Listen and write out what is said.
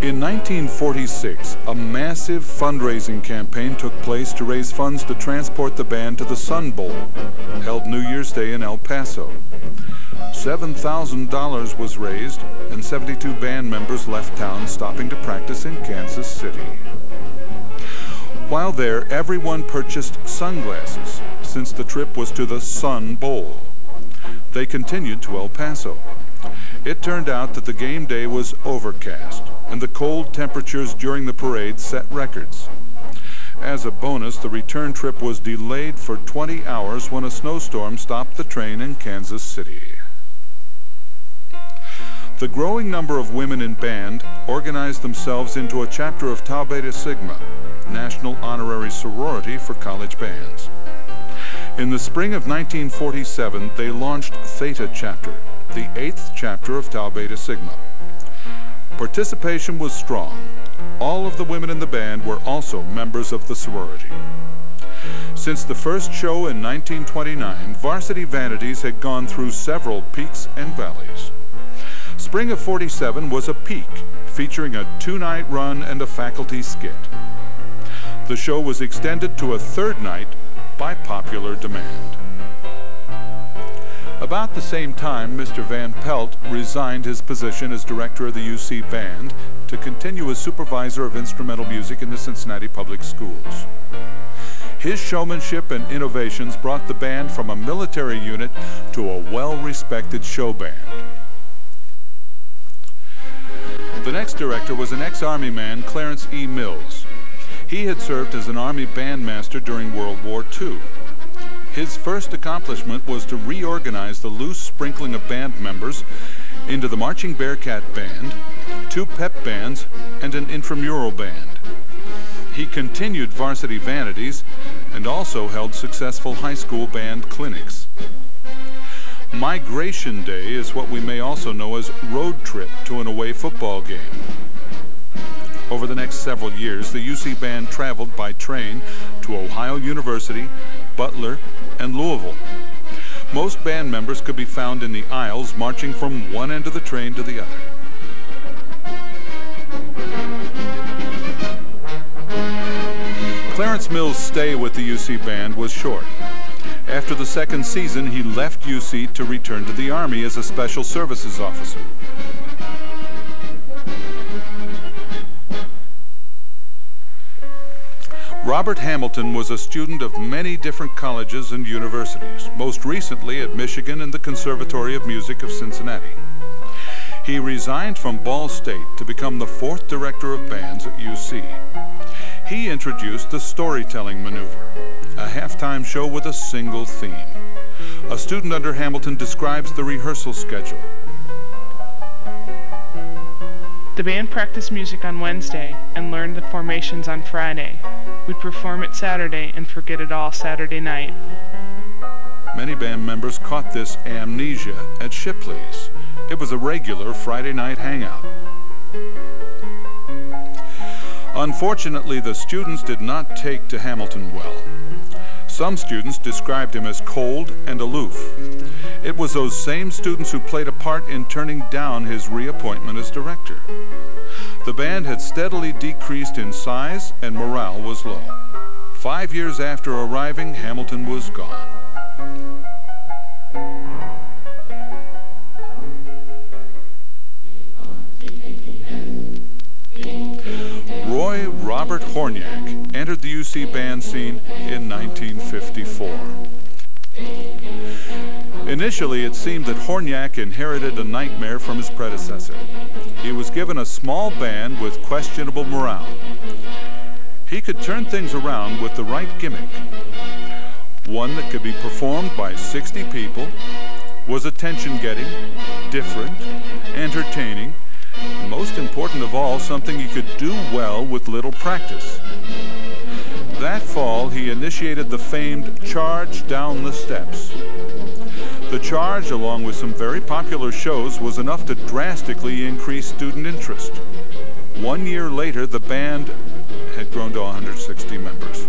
In 1946, a massive fundraising campaign took place to raise funds to transport the band to the Sun Bowl, held New Year's Day in El Paso. $7,000 was raised, and 72 band members left town, stopping to practice in Kansas City. While there, everyone purchased sunglasses, since the trip was to the Sun Bowl. They continued to El Paso. It turned out that the game day was overcast, and the cold temperatures during the parade set records. As a bonus, the return trip was delayed for 20 hours when a snowstorm stopped the train in Kansas City. The growing number of women in band organized themselves into a chapter of Tau Beta Sigma, National Honorary Sorority for college bands. In the spring of 1947, they launched Theta Chapter, the 8th chapter of Tau Beta Sigma. Participation was strong. All of the women in the band were also members of the sorority. Since the first show in 1929, Varsity Vanities had gone through several peaks and valleys. Spring of '47 was a peak, featuring a 2-night run and a faculty skit. The show was extended to a 3rd night by popular demand. About the same time, Mr. Van Pelt resigned his position as director of the UC Band to continue as supervisor of instrumental music in the Cincinnati Public Schools. His showmanship and innovations brought the band from a military unit to a well-respected show band. The next director was an ex-Army man, Clarence E. Mills. He had served as an Army bandmaster during World War II. His first accomplishment was to reorganize the loose sprinkling of band members into the Marching Bearcat Band, 2 pep bands, and an intramural band. He continued Varsity Vanities and also held successful high school band clinics. Migration Day is what we may also know as road trip to an away football game. Over the next several years, the UC Band traveled by train to Ohio University, Butler, and Louisville. Most band members could be found in the aisles, marching from one end of the train to the other. Clarence Mills' stay with the UC Band was short. After the 2nd season, he left UC to return to the Army as a Special Services officer. Robert Hamilton was a student of many different colleges and universities, most recently at Michigan and the Conservatory of Music of Cincinnati. He resigned from Ball State to become the 4th director of bands at UC. He introduced the storytelling maneuver, a halftime show with a single theme. A student under Hamilton describes the rehearsal schedule. The band practiced music on Wednesday and learned the formations on Friday. We'd perform it Saturday and forget it all Saturday night. Many band members caught this amnesia at Shipley's. It was a regular Friday night hangout. Unfortunately, the students did not take to Hamilton well. Some students described him as cold and aloof. It was those same students who played a part in turning down his reappointment as director. The band had steadily decreased in size and morale was low. 5 years after arriving, Hamilton was gone. Roy Robert Horniak entered the UC band scene in 1954. Initially, it seemed that Horniak inherited a nightmare from his predecessor. He was given a small band with questionable morale. He could turn things around with the right gimmick. One that could be performed by 60 people, was attention-getting, different, entertaining, and most important of all, something he could do well with little practice. That fall, he initiated the famed Charge Down the Steps. The charge, along with some very popular shows, was enough to drastically increase student interest. 1 year later, the band had grown to 160 members.